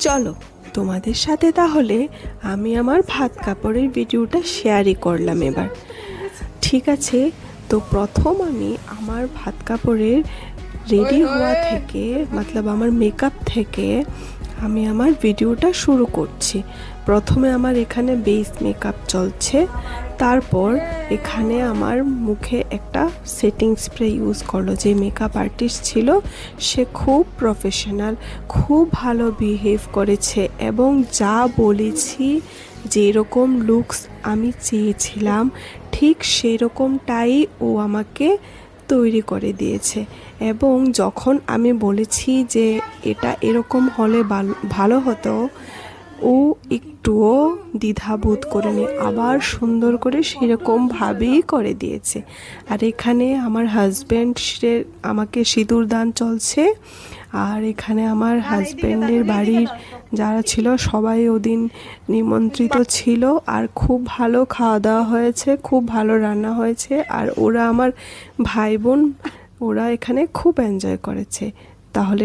চলো তোমাদের সাথে তাহলে আমি আমার ভাত কাপড়ের ভিডিওটা শেয়ারই করলাম এবার। ঠিক আছে, তো প্রথম আমি আমার ভাত কাপড়ের রেডি হওয়া থেকে মতলব আমার মেকআপ থেকে আমি আমার ভিডিওটা শুরু করছি। প্রথমে আমার এখানে বেস মেকআপ চলছে, তারপর এখানে আমার মুখে একটা সেটিং স্প্রে ইউজ করলো। যে মেকআপ আর্টিস্ট ছিল সে খুব প্রফেশনাল, খুব ভালো বিহেভ করেছে এবং যা বলেছি যেরকম লুকস আমি চেয়েছিলাম ঠিক সেরকমটাই ও আমাকে তৈরি করে দিয়েছে। এবং যখন আমি বলেছি যে এটা এরকম হলে ভালো হতো, ও একটুও দ্বিধাবোধ করেনি, আবার সুন্দর করে সেরকমভাবেই করে দিয়েছে। আর এখানে আমার হাজব্যান্ডের আমাকে সিঁদুর দান চলছে। আর এখানে আমার হাজব্যান্ডের বাড়ির যারা ছিল সবাই ওদিন নিমন্ত্রিত ছিল। আর খুব ভালো খাওয়া দাওয়া হয়েছে, খুব ভালো রান্না হয়েছে। আর ওরা আমার ভাই বোন, ওরা এখানে খুব এনজয় করেছে। তাহলে